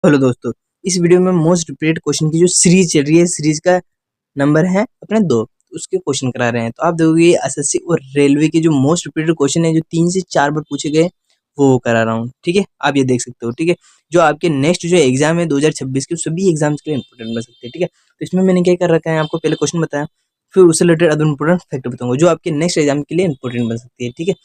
Hello दोस्तों, इस video में मोस्ट रिपीटेड क्वेश्चन की जो सीरीज चल रही है, सीरीज का नंबर है अपने 2, उसके क्वेश्चन करा रहे हैं। तो आप देखोगे एसएससी और रेलवे के जो मोस्ट रिपीटेड क्वेश्चन है, जो 3 से 4 बार पूछे गए, वो करा रहा हूँ। ठीक है, आप ये देख सकते हो। ठीक है, जो आपके नेक्स्ट जो एग्जाम है 2026 के, सभी एग्जाम्स के लिए इंपॉर्टेंट बन सकते हैं। ठीक है, तो इसमें मैंने क्या कर रखा है, आपको पहले क्वेश्चन बताया, फिर उससे रिलेटेड अदर इंपॉर्टेंट फैक्टर बताऊंगा जो आपके नेक्स्ट एग्जाम के लिए इंपॉर्टेंट बन सकती है। ठीक है,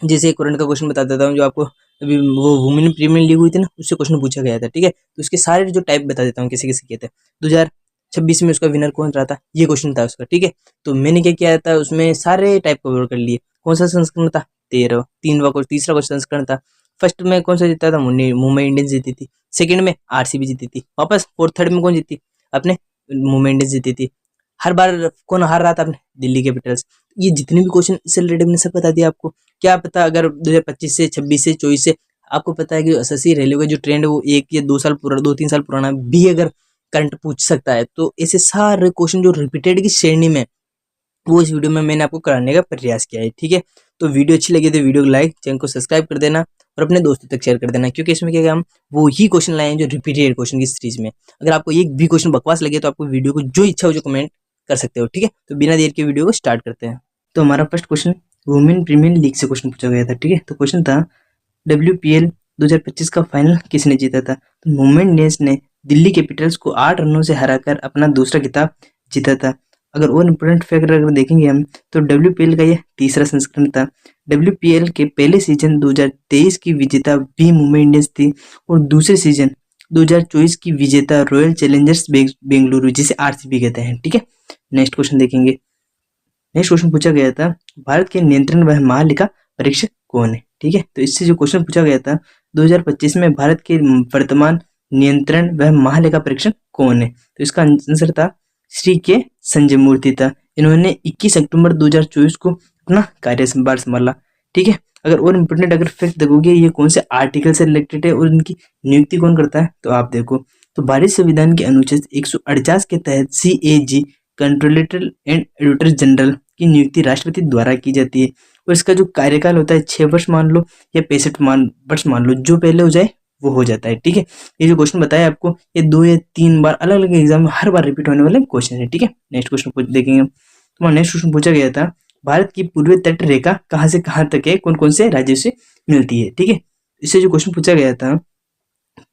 जैसे करंट का क्वेश्चन बता देता हूँ, जो आपको अभी वो वुमेन प्रीमियर लीग हुई थी ना, उससे क्वेश्चन पूछा गया था। ठीक है, तो उसके सारे जो टाइप बता देता हूँ, किसी किसी के थे। 2026 में उसका विनर कौन रहा था, ये क्वेश्चन था उसका। ठीक है, तो मैंने क्या किया था, उसमें सारे टाइप कवर कर लिए। कौन सा संस्करण था, 13, तीसरा क्वेश्चन संस्करण था। फर्स्ट में कौन सा जीता था, मुंबई इंडियंस जीती थी। सेकंड में आरसीबी जीती थी। वापस फोर्थ थर्ड में कौन जीती, अपने मुंबई इंडियंस जीती थी। हर बार कौन हार रहा था, अपने दिल्ली कैपिटल्स। ये जितने भी क्वेश्चन इससे रिलेटेड मैंने सब बता दिया आपको। क्या पता अगर 2025 से 26 से 24 से आपको पता है कि एसएससी रेलवे का जो ट्रेंड है वो 1 या 2 साल पुराना, 2-3 साल पुराना भी अगर करंट पूछ सकता है, तो ऐसे सारे क्वेश्चन जो रिपीटेड की श्रेणी में, वो इस वीडियो में मैंने आपको कराने का प्रयास किया है। ठीक है, तो वीडियो अच्छी लगी तो वीडियो को लाइक, चैनल को सब्सक्राइब कर देना और अपने दोस्तों तक शेयर कर देना, क्योंकि इसमें क्या हम वो ही क्वेश्चन लाए हैं जो रिपीटेड क्वेश्चन की सीरीज में। अगर आपको एक भी क्वेश्चन बकवास लगे तो आपको वीडियो को जो इच्छा हो जो कमेंट कर सकते हो। ठीक है, तो बिना देर के वीडियो को स्टार्ट करते हैं। तो हमारा first question women premiere league से क्वेश्चन पूछा गया था। ठीक है, तो क्वेश्चन था WPL 2025 का फाइनल किसने जीता था। तो मुंबई इंडियंस ने दिल्ली कैपिटल्स को 8 रनों से हराकर अपना दूसरा खिताब जीता था। अगर और इम्पोर्टेंट फैक्टर अगर देखेंगे हम, तो WPL का यह तीसरा संस्करण था। WPL के पहले सीजन 2023 की विजेता भी मुंबई इंडियंस थी और दूसरे सीजन 2024 की विजेता रॉयल चैलेंजर्स बेंगलुरु, जिसे आरसीबी कहते हैं। ठीक है, नेक्स्ट क्वेश्चन देखेंगे। नेक्स्ट क्वेश्चन पूछा गया था, भारत के नियंत्रण व महालेखा परीक्षक कौन है। ठीक है, तो इससे जो क्वेश्चन पूछा गया था, 2025 में भारत के वर्तमान नियंत्रण व महालेखा परीक्षक कौन है, तो इसका आंसर था श्री के संजय मूर्ति था। इन्होंने 21 अक्टूबर 2024 को अपना कार्यभार संभाला। ठीक है, अगर और इम्पोर्टेंट अगर फैक्ट देखोगे, ये कौन से आर्टिकल से रिलेटेड है और इनकी नियुक्ति कौन करता है, तो आप देखो, तो भारतीय संविधान के अनुच्छेद 148 के तहत CAG controller and auditor general की नियुक्ति राष्ट्रपति द्वारा की जाती है और इसका जो कार्यकाल होता है 6 वर्ष मान लो या 65 वर्ष मान लो, जो पहले हो जाए वो हो जाता है। ठीक है, ये जो क्वेश्चन बताया आपको, ये 2 या 3 बार अलग अलग एग्जाम में हर बार रिपीट होने वाले क्वेश्चन है। ठीक है, नेक्स्ट क्वेश्चन देखेंगे। तो नेक्स्ट क्वेश्चन पूछा गया था, भारत की पूर्वी तट रेखा कहाँ से कहाँ तक है, कौन कौन से राज्यों से मिलती है। ठीक है, इससे जो क्वेश्चन पूछा गया था,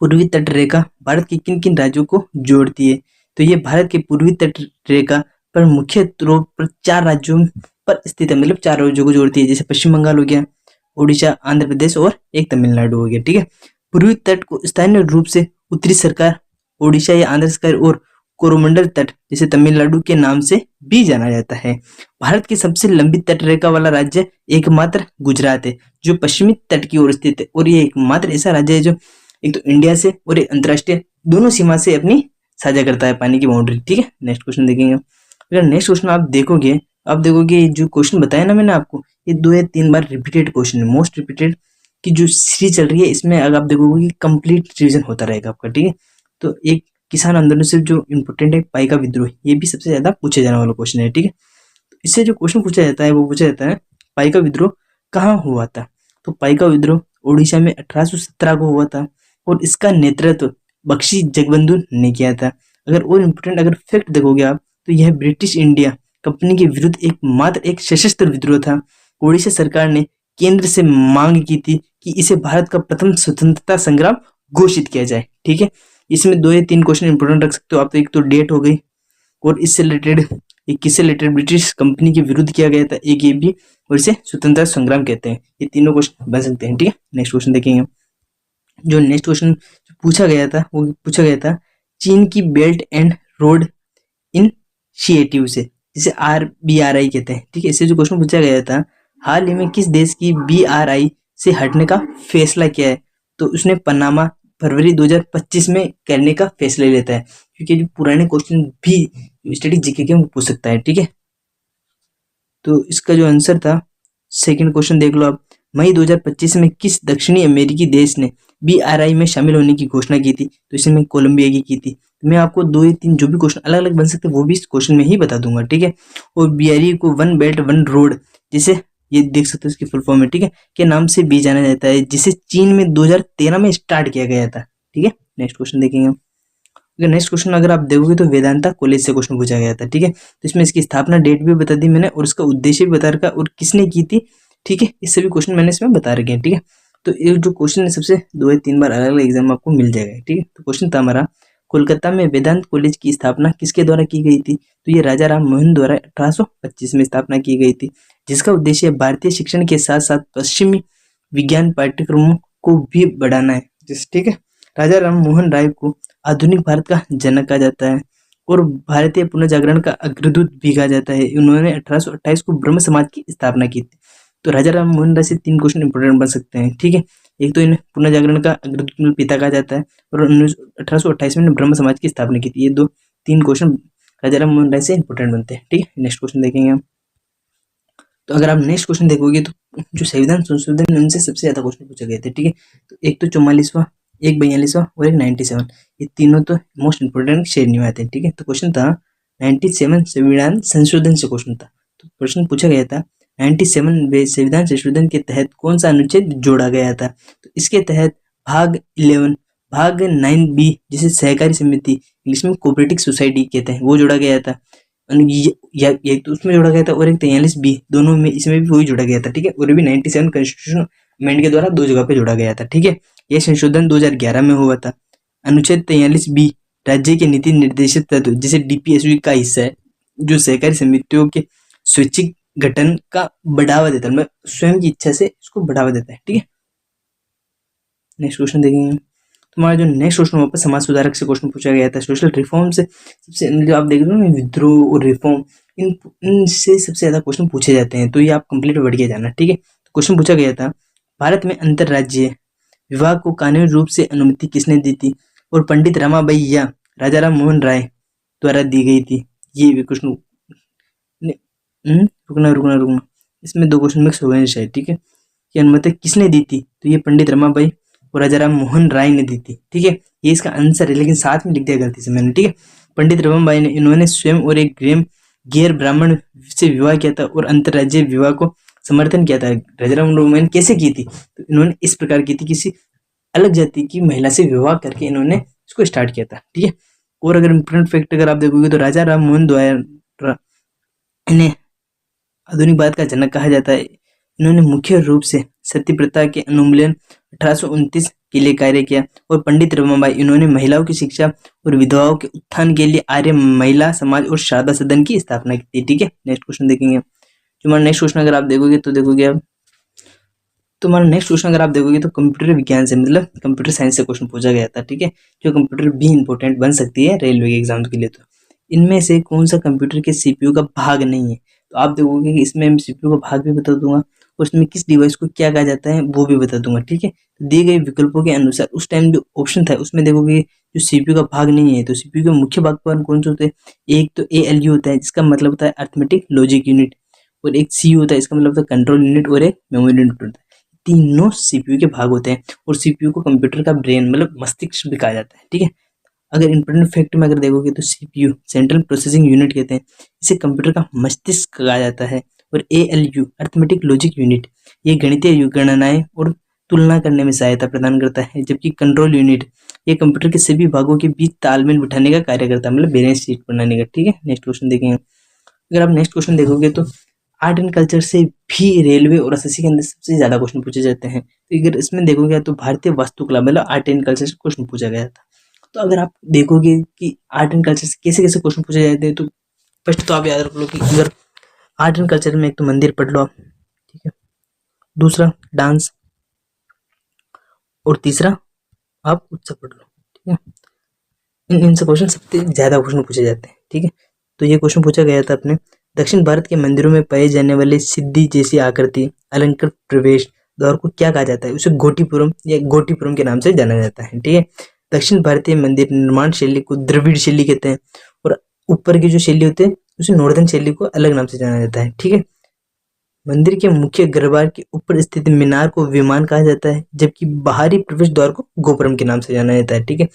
पूर्वी तट रेखा भारत के किन किन राज्यों को जोड़ती है, तो ये भारत के पूर्वी तट रेखा पर मुख्य तौर पर 4 राज्यों पर स्थित है, मतलब 4 राज्यों को जोड़ती है, जैसे पश्चिम बंगाल हो गया, उड़ीसा, आंध्र प्रदेश और एक तमिलनाडु हो गया। ठीक है, पूर्वी तट को स्थानीय रूप से उत्तरी सरकार उड़ीसा या आंध्र सरकार और कोरोमंडल तट जैसे तमिलनाडु के नाम से भी जाना जाता है। भारत की सबसे लंबी तट रेखा वाला राज्य एकमात्र गुजरात है, जो पश्चिमी तट की ओर स्थित है, और ये एकमात्र ऐसा राज्य है जो एक तो इंडिया से और एक अंतर्राष्ट्रीय दोनों सीमा से अपनी साझा करता है पानी की बाउंड्री। ठीक है, नेक्स्ट क्वेश्चन देखेंगे। अगर नेक्स्ट क्वेश्चन आप देखोगे जो क्वेश्चन बताया ना मैंने आपको, ये 2 या 3 बार रिपीटेड क्वेश्चन है, मोस्ट रिपीटेड की जो सीरीज चल रही है, इसमें अगर आप देखोगे कि कंप्लीट रिवीजन होता रहेगा आपका। ठीक है, तो एक किसान आंदोलन से जो इम्पोर्टेंट है पाइका विद्रोह, ये भी सबसे ज्यादा पूछे जाने वाला क्वेश्चन है। ठीक है, तो इससे जो क्वेश्चन पूछा जाता है वो पूछा जाता है, पाइका विद्रोह कहाँ हुआ था। तो पाइका विद्रोह उड़ीसा में 1817 को हुआ था और इसका नेतृत्व बख्शी जगबंधु ने किया था। अगर और इम्पोर्टेंट अगर फैक्ट देखोगे आप, तो यह ब्रिटिश इंडिया कंपनी के विरुद्ध एकमात्र एक सशस्त्र विद्रोह था। उड़ीसा सरकार ने केंद्र से मांग की थी कि इसे भारत का प्रथम स्वतंत्रता संग्राम घोषित किया जाए। ठीक है, इसमें 2 या 3 क्वेश्चन इंपोर्टेंट रख सकते हो आप, तो एक तो डेट हो गई और इससे रिलेटेड एक किससे रिलेटेड ब्रिटिश कंपनी के विरुद्ध किया गया था, एक ये भी, और इसे स्वतंत्रता संग्राम कहते हैं। ये तीनों क्वेश्चन बन सकते हैं। ठीक है, नेक्स्ट क्वेश्चन देखेंगे। जो नेक्स्ट क्वेश्चन पूछा गया था वो पूछा गया था, चीन की बेल्ट एंड रोड इनिशिएटिव से, जिसे BRI कहते हैं। ठीक है, इससे जो क्वेश्चन पूछा गया था, हाल ही में किस देश की BRI से हटने का फैसला किया है, तो उसने पनामा फरवरी 2025 में करने का फैसला लेता है, क्योंकि जो पुराने क्वेश्चन भी स्टडी जीके के पूछ सकता है। ठीक है, तो इसका जो आंसर था, सेकंड क्वेश्चन देख लो आप, मई 2025 में किस दक्षिणी अमेरिकी देश ने BRI में शामिल होने की घोषणा की थी, तो इसमें कोलंबिया की थी। तो मैं आपको 2 या 3 जो भी क्वेश्चन अलग अलग बन सकते हैं वो भी इस क्वेश्चन में ही बता दूंगा। ठीक है, और BRI को वन बेल्ट वन रोड, जिसे ये देख सकते हो इसकी फुल फॉर्म है, ठीक है, के नाम से भी जाना जाता है, जिसे चीन में 2013 में स्टार्ट किया गया था। ठीक है, नेक्स्ट क्वेश्चन देखेंगे। अगर नेक्स्ट क्वेश्चन अगर आप देखोगे तो वेदांता कॉलेज से क्वेश्चन पूछा गया था, ठीक है। तो इसमें इसकी स्थापना डेट भी बता दी मैंने और इसका उद्देश्य भी बता रखा और किसने की थी, ठीक है। इस सभी क्वेश्चन मैंने इसमें बता रखे हैं, ठीक है। तो एक जो क्वेश्चन है सबसे 2 या 3 बार अलग अलग एग्जाम में आपको मिल जाएगा, ठीक है। तो क्वेश्चन था हमारा, कोलकाता में वेदांत कॉलेज की स्थापना किसके द्वारा की गई थी? तो ये राजा राम मोहन द्वारा 1825 में स्थापना की गई थी, जिसका उद्देश्य भारतीय शिक्षण के साथ साथ पश्चिमी विज्ञान पाठ्यक्रमों को भी बढ़ाना है, जिस ठीक है। राजा राम मोहन राय को आधुनिक भारत का जनक कहा जाता है और भारतीय पुनर्जागरण का अग्रदूत भी कहा जाता है। उन्होंने 1828 को ब्रह्म समाज की स्थापना की थी। तो राजा राम मोहन राय से 3 क्वेश्चन इंपोर्टेंट बन सकते हैं, ठीक है। एक तो इन्हें पुनर्जागरण का अग्रदूत पिता कहा जाता है और 1828 में ब्रह्म समाज की स्थापना की थी। ये 3 क्वेश्चन राजा राम मोहन राय से इंपोर्टेंट बनते हैं, ठीक है। नेक्स्ट क्वेश्चन देखेंगे हम। तो अगर आप नेक्स्ट क्वेश्चन देखोगे तो जो संविधान संशोधन उनसे सबसे ज्यादा क्वेश्चन पूछे गए थे, ठीक है। तो एक तो 44वां, एक 42वां और एक 97, ये तीनों तो मोस्ट इंपोर्टेंट श्रेणी में आते हैं, ठीक है। तो क्वेश्चन था 97 संविधान संशोधन से क्वेश्चन था। तो प्रश्न पूछा गया था 97 संविधान संशोधन के तहत कौन सा अनुच्छेद जोड़ा गया था? तो इसके तहत भाग 11, भाग 9B जिसे सहकारी समिति इंग्लिश में कोऑपरेटिव सोसाइटी कहते हैं, वो जोड़ा गया था। एक तो उसमें जोड़ा गया था और एक 43B, दोनों में इसमें भी वही जोड़ा गया था, ठीक है। और भी 97 कॉन्स्टिट्यूशन अमेंड के द्वारा 2 जगह पे जोड़ा गया था, ठीक है। यह संशोधन 2011 में हुआ था। अनुच्छेद 43B राज्य के नीति निर्देशित तत्व जिसे DPSV का हिस्सा है, जो सहकारी समितियों के स्वैच्छिक गठन का बढ़ावा देता है, मतलब स्वयं की इच्छा से इसको बढ़ावा देता है, ठीक है। नेक्स्ट क्वेश्चन देखेंगे। तुम्हारा जो नेक्स्ट क्वेश्चन वापस समाज सुधारक से क्वेश्चन पूछा गया था। सोशल रिफॉर्म से सबसे जो आप देख रहे हो ना, विद्रोह और रिफॉर्म, इनसे सबसे ज्यादा क्वेश्चन पूछे जाते हैं, तो ये आप कंप्लीट बढ़ के जाना, ठीक है। तो क्वेश्चन पूछा गया था, भारत में अंतरराज्यीय विवाह को कानूनी रूप से अनुमति किसने दी थी और पंडित रमाबाई या राजा राम मोहन राय द्वारा दी गई थी? ये भी क्वेश्चन रुकना, इसमें 2 क्वेश्चन मिक्स हो गए शायद, ठीक है। ये अनुमति किसने दी थी? तो ये पंडित रमाबाई और राजा राम मोहन राय ने दी थी, ठीक है। ये इसका आंसर है, लेकिन साथ में लिख दिया गलती से मैंने, ठीक है। पंडित रमाबाई ने इन्होंने स्वयं और एक गैर ब्राह्मण से विवाह किया था और अंतरराज्यीय विवाह को समर्थन किया था। राजा राम मोहन ने कैसे की थी? तो इन्होंने इस प्रकार की थी, किसी अलग जाति की महिला से विवाह करके इन्होंने इसको स्टार्ट किया था, ठीक है। और अगर इम्पोर्टेंट फैक्ट अगर आप देखोगे तो राजा राम मोहन द्वारा इन्हें आधुनिक भारत का जनक कहा जाता है। इन्होंने मुख्य रूप से सती प्रथा के उन्मूलन 1829 के लिए कार्य किया और पंडित रमाबाई इन्होंने महिलाओं की शिक्षा और विधवाओं के उत्थान के लिए आर्य महिला समाज और शारदा सदन की स्थापना की थी, ठीक है। नेक्स्ट क्वेश्चन देखेंगे। तुम्हारा नेक्स्ट क्वेश्चन अगर आप देखोगे तो तुम्हारा नेक्स्ट क्वेश्चन अगर आप देखोगे तो कंप्यूटर विज्ञान से, मतलब कंप्यूटर साइंस से क्वेश्चन पूछा गया था, ठीक है। जो कंप्यूटर भी इंपॉर्टेंट बन सकती है रेलवे के एग्जाम के लिए। तो इनमें से कौन सा कंप्यूटर के CPU का भाग नहीं है? तो आप देखोगे कि इसमें मैं CPU का भाग भी बता दूंगा और उसमें किस डिवाइस को क्या कहा जाता है वो भी बता दूंगा, ठीक है। दिए गए विकल्पों के अनुसार उस टाइम जो ऑप्शन था उसमें देखोगे जो CPU का भाग नहीं है, तो CPU के मुख्य भाग पर कौन से होते हैं? एक तो ALU होता है, जिसका मतलब होता है अर्थमेटिक लॉजिक यूनिट, और एक CU होता है, इसका मतलब होता है कंट्रोल यूनिट, और एक मेमोरी यूनिट होता है। तीनों CPU के भाग होते हैं और CPU को कंप्यूटर का ब्रेन मतलब मस्तिष्क भी कहा जाता है, ठीक है। अगर इंपॉर्टेंट फैक्ट में अगर देखोगे तो CPU सेंट्रल प्रोसेसिंग यूनिट कहते हैं, इसे कंप्यूटर का मस्तिष्क कहा जाता है। और ALU अर्थमेटिक लॉजिक यूनिट, ये गणितीय गणनाएं और तुलना करने में सहायता प्रदान करता है, जबकि कंट्रोल यूनिट ये कंप्यूटर के सभी भागों के बीच तालमेल बिठाने का कार्य करता है, मतलब बैलेंस शीट बनाने का, ठीक है। नेक्स्ट क्वेश्चन देखेंगे। अगर आप नेक्स्ट क्वेश्चन देखोगे तो आर्ट एंड कल्चर से भी रेलवे और SSC के अंदर सबसे ज्यादा क्वेश्चन पूछे जाते हैं। तो अगर इसमें देखोगे तो भारतीय वास्तुकला मतलब आर्ट एंड कल्चर से क्वेश्चन पूछा गया था। तो अगर आप देखोगे कि आर्ट एंड कल्चर से कैसे कैसे क्वेश्चन पूछे जाते हैं, तो फर्स्ट तो आप याद रख लो कि अगर आर्ट एंड कल्चर में एक तो मंदिर पढ़ लो आप, ठीक है, दूसरा डांस, और तीसरा आप उत्सव पढ़ लो, ठीक है। इनसे क्वेश्चन सबसे ज्यादा क्वेश्चन पूछे जाते हैं, ठीक है। तो ये क्वेश्चन पूछा गया था अपने दक्षिण भारत के मंदिरों में पाए जाने वाले सिद्धि जैसी आकृति अलंकृत प्रवेश द्वार को क्या कहा जाता है? उसे गोटीपुरम या गोटीपुरम के नाम से जाना जाता है, ठीक है। दक्षिण भारतीय मंदिर निर्माण शैली को द्रविड़ शैली कहते हैं और ऊपर की जो शैली होती है उसे नॉर्दर्न शैली को अलग नाम से जाना जाता है, ठीक है। मंदिर के मुख्य गर्भगृह के ऊपर स्थित मीनार को विमान कहा जाता है, जबकि बाहरी प्रवेश द्वार को गोपुरम के नाम से जाना जाता है, ठीक है।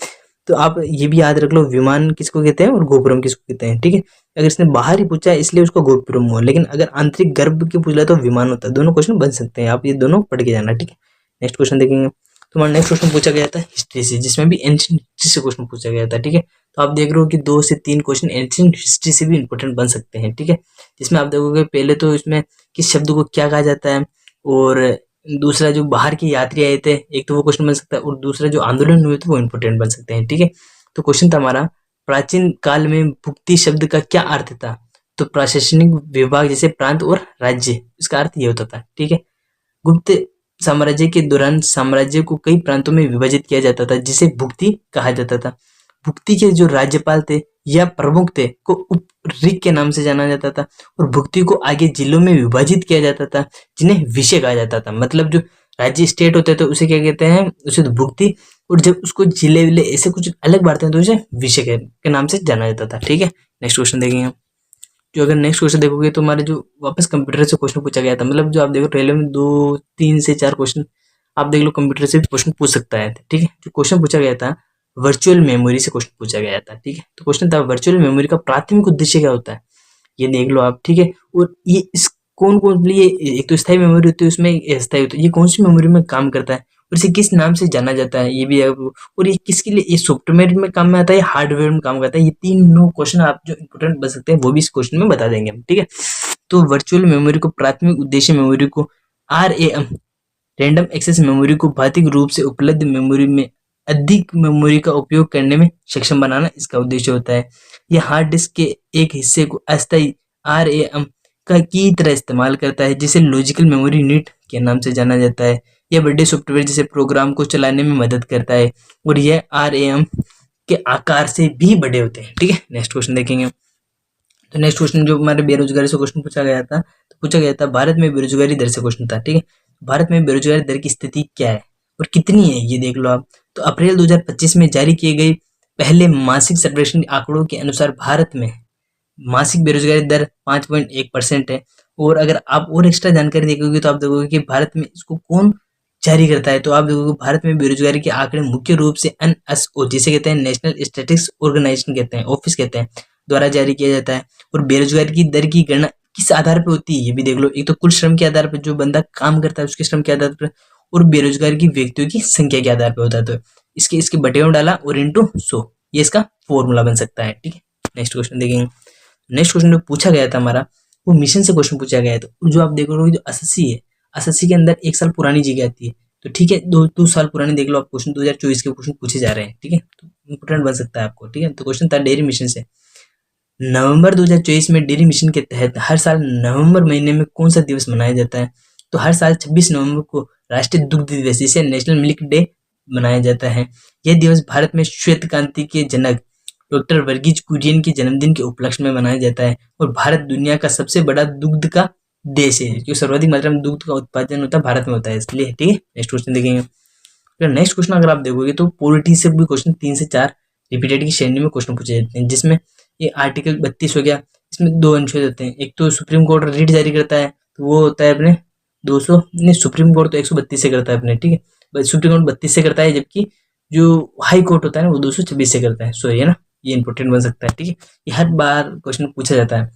तो आप ये भी याद रख लो विमान किसको कहते हैं और गोपुरम किसको कहते हैं, ठीक है। अगर इसने बाहर ही पूछा है इसलिए उसको गोपुरम हुआ, लेकिन अगर आंतरिक गर्भ की पूछ लिया तो विमान होता है। दोनों क्वेश्चन बन सकते हैं, आप ये दोनों पढ़ के जाना, ठीक है। नेक्स्ट क्वेश्चन देखेंगे। तो हमारा नेक्स्ट क्वेश्चन पूछा गया था हिस्ट्री से, जिसमें भी एंशिएंट हिस्ट्री से क्वेश्चन पूछा गया था। ठीक है, तो आप देख रहे हो कि 2 से 3 क्वेश्चन एंशिएंट हिस्ट्री से भी इंपॉर्टेंट बन सकते हैं। ठीक है, जिसमें आप देखोगे पहले तो इसमें किस शब्द को क्या कहा जाता है, और दूसरा जो बाहर के यात्री आए थे, एक तो वो क्वेश्चन बन सकता है, और दूसरा जो आंदोलन हुए थे वो इंपॉर्टेंट बन सकते हैं। ठीक है, तो क्वेश्चन था हमारा, प्राचीन काल में भुक्ति शब्द का क्या अर्थ था? तो प्रशासनिक विभाग जैसे प्रांत और राज्य, इसका अर्थ ये होता था। ठीक है, गुप्त साम्राज्य के दौरान साम्राज्य को कई प्रांतों में विभाजित किया जाता था, जिसे भुक्ति कहा जाता था। भुक्ति के जो राज्यपाल थे या प्रमुख थे को उपऋग के नाम से जाना जाता था, और भुक्ति को आगे जिलों में विभाजित किया जाता था, जिन्हें विषय कहा जाता था। मतलब जो राज्य स्टेट होते थे उसे क्या कहते हैं, उसे तो भुक्ति, और जब उसको जिले विले ऐसे कुछ अलग बांटते हैं तो उसे विषय के नाम से जाना जाता था। ठीक है, नेक्स्ट क्वेश्चन देखेंगे हम। जो अगर नेक्स्ट क्वेश्चन देखोगे तो हमारे जो वापस कंप्यूटर से क्वेश्चन पूछा गया था, मतलब जो आप देखो रेलवे में 2 3 से 4 क्वेश्चन आप देख लो कंप्यूटर से क्वेश्चन पूछ सकता है। ठीक है, जो क्वेश्चन पूछा गया था वर्चुअल मेमोरी से क्वेश्चन पूछा गया था। ठीक है, तो क्वेश्चन था वर्चुअल मेमोरी का प्राथमिक उद्देश्य क्या होता है, ये देख लो आप। ठीक है, और ये इस कौन कौन ये एक तो स्थायी मेमोरी होती है, उसमें अस्थायी होती है, ये कौन सी मेमोरी में काम करता है और इसे किस नाम से जाना जाता है, ये भी है। और ये किसके लिए, ये सॉफ्टवेयर में काम में आता है या हार्डवेयर में काम करता है, ये तीनों क्वेश्चन आप जो इंपोर्टेंट बन सकते हैं वो भी इस क्वेश्चन में बता देंगे हम। ठीक है, तो वर्चुअल मेमोरी को प्राथमिक उद्देश्य मेमोरी को RAM रैंडम एक्सेस मेमोरी को भौतिक रूप से उपलब्ध मेमोरी में अधिक मेमोरी का उपयोग करने में सक्षम बनाना इसका उद्देश्य होता है। यह हार्ड डिस्क के एक हिस्से को अस्थायी RAM का की तरह इस्तेमाल करता है, जिसे लॉजिकल मेमोरी यूनिट के नाम से जाना जाता है। यह बड़े सॉफ्टवेयर जैसे प्रोग्राम को चलाने में मदद करता है, और यह RAM के आकार से भी बड़े होते हैं। ठीक है, नेक्स्ट क्वेश्चन देखेंगे। तो नेक्स्ट क्वेश्चन जो हमारे बेरोजगारी से क्वेश्चन पूछा गया था, तो पूछा गया था भारत में बेरोजगारी दर से क्वेश्चन था। ठीक है, भारत में बेरोजगारी दर की स्थिति क्या है और कितनी है, ये देख लो आप। तो अप्रैल 2025 में जारी किए गए पहले मासिक सर्वेक्षण आंकड़ों के अनुसार भारत में मासिक बेरोजगारी दर 5.1% है। और अगर आप और एक्स्ट्रा जानकारी देखोगे तो आप देखोगे कि भारत में इसको कौन जारी करता है, तो आप देखोगे भारत में बेरोजगारी के आंकड़े मुख्य रूप से NSO जिसे कहते हैं नेशनल स्टैटिस्टिक्स ऑर्गेनाइजेशन कहते हैं, ऑफिस कहते हैं, द्वारा जारी किया जाता है। और बेरोजगारी की दर की गणना किस आधार पर होती है, ये भी देख लो। एक तो कुल श्रम के आधार पर, जो बंदा काम करता है उसके श्रम के आधार पर, और बेरोजगार की व्यक्तियों की संख्या के आधार पर होता है। तो इसके इसके बटे में डाला और इंटू 100, ये इसका फॉर्मूला बन सकता है। ठीक है, नेक्स्ट क्वेश्चन देखेंगे। नेक्स्ट क्वेश्चन जो पूछा गया था हमारा, वो मिशन से क्वेश्चन पूछा गया है। तो जो आप देख रहे हो जो एसएससी है, एसएससी के अंदर 1 साल पुरानी जगह आती है। तो ठीक है, 2 साल पुरानी देख लो आप क्वेश्चन, 2024 के क्वेश्चन पूछे जा रहे हैं। ठीक है, तो इंपोर्टेंट बन सकता है आपको। ठीक है, तो क्वेश्चन था डेयरी मिशन से, नवंबर 2024 में डेयरी मिशन के तहत हर साल नवंबर महीने में कौन सा दिवस मनाया जाता है? तो हर साल 26 नवंबर को राष्ट्रीय दुग्ध दिवस, जिसे नेशनल मिल्क डे मनाया जाता है। यह दिवस भारत में श्वेत क्रांति के जनक डॉक्टर वर्गीज कुरियन के जन्मदिन के उपलक्ष्य में मनाया जाता है। और भारत दुनिया का सबसे बड़ा दुग्ध का देश है, जो सर्वाधिक मात्रा में दुग्ध का उत्पादन होता है भारत में होता है, इसलिए। ठीक है, नेक्स्ट क्वेश्चन देखेंगे। नेक्स्ट क्वेश्चन अगर आप देखोगे तो पॉलिटी से भी क्वेश्चन 3 से 4 रिपीटेड की श्रेणी में क्वेश्चन पूछे जाते हैं, जिसमें ये आर्टिकल 32 हो गया, इसमें 2 अनुच्छेद होते हैं। एक तो सुप्रीम कोर्ट रिट जारी करता है, तो वो होता है अपने 200 नहीं, सुप्रीम कोर्ट तो 132 से करता है अपने। ठीक है, सुप्रीम कोर्ट 32 से करता है, जबकि जो हाई कोर्ट होता है ना वो 226 से करता है। सो ये ना, ये इंपॉर्टेंट बन सकता है। ठीक है, ये हर बार क्वेश्चन पूछा जाता है,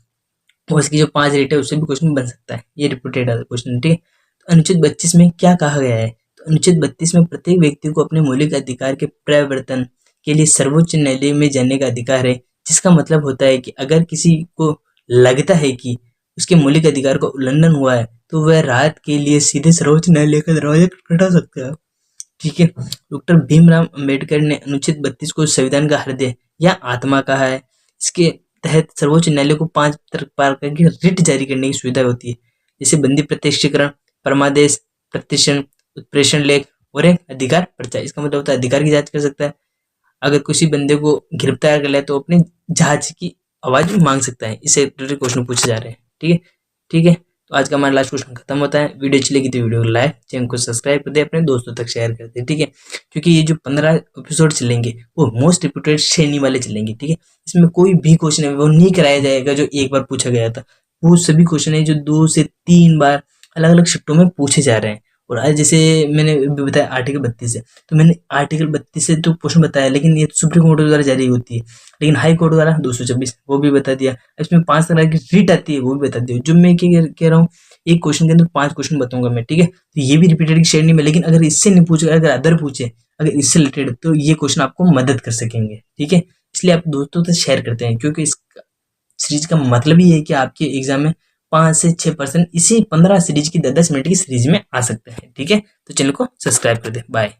और इसकी जो 5 रेट है उससे भी क्वेश्चन बन सकता है, ये रिपीटेड क्वेश्चन। ठीक है, तो अनुच्छेद 32 में क्या कहा गया है? तो अनुच्छेद 32 में प्रत्येक व्यक्ति को अपने मौलिक अधिकार के प्रवर्तन के लिए सर्वोच्च न्यायालय में जाने का अधिकार है, जिसका मतलब होता है कि अगर किसी को लगता है कि उसके मौलिक अधिकार का उल्लंघन हुआ है, तो वह राहत के लिए सीधे सर्वोच्च न्यायालय का दरवाजा खटखटा सकता है। ठीक है, डॉक्टर भीमराव अंबेडकर ने अनुच्छेद 32 को संविधान का हृदय या आत्मा कहा है। इसके तहत सर्वोच्च न्यायालय को 5 प्रकार की रिट जारी करने की सुविधा होती है, जैसे बंदी प्रत्यक्षीकरण, परमादेश, प्रतिषण, उत्प्रेषण लेख और एक अधिकार पर्चा। इसका मतलब होता है अधिकार की जांच कर सकता है। अगर किसी बंदे को गिरफ्तार कर ले तो अपने जहाज की आवाज मांग सकता है। इससे रिलेटेड क्वेश्चन पूछे जा रहे हैं। ठीक है, ठीक है, तो आज का हमारा लास्ट क्वेश्चन खत्म होता है। वीडियो अच्छी लगी तो वीडियो को लाइक, चैनल को सब्सक्राइब कर दे, अपने दोस्तों तक शेयर कर दे। ठीक है, क्योंकि ये जो 15 एपिसोड चलेंगे वो मोस्ट रिपीटेड श्रेणी वाले चलेंगे। ठीक है, इसमें कोई भी क्वेश्चन है वो नहीं कराया जाएगा जो एक बार पूछा गया था, वो सभी क्वेश्चन है जो 2 से 3 बार अलग अलग शिफ्टों में पूछे जा रहे हैं, और आज जैसे मैंने अभी बताया आर्टिकल 32 से, तो मैंने आर्टिकल 32 से तो क्वेश्चन बताया, लेकिन ये सुप्रीम कोर्ट द्वारा जारी होती है, लेकिन हाई कोर्ट द्वारा 226 वो भी बता दिया। इसमें 5 तरह की रीट आती है वो भी बता दिया। जो मैं क्या कह रहा हूँ, एक क्वेश्चन के अंदर 5 क्वेश्चन बताऊंगा मैं, ठीक है। तो ये भी रिपीटेड की श्रेणी में, लेकिन अगर इससे नहीं पूछे, अगर अदर पूछे, अगर इससे रिलेटेड, तो ये क्वेश्चन आपको मदद कर सकेंगे, ठीक है। इसलिए आप दोस्तों से शेयर करते हैं, क्योंकि इस सीरीज का मतलब ही है कि आपके एग्जाम में 5 से 6% इसी 15 सीरीज की 10-10 मिनट की सीरीज में आ सकते हैं, ठीक है। तो चैनल को सब्सक्राइब कर दें। बाय।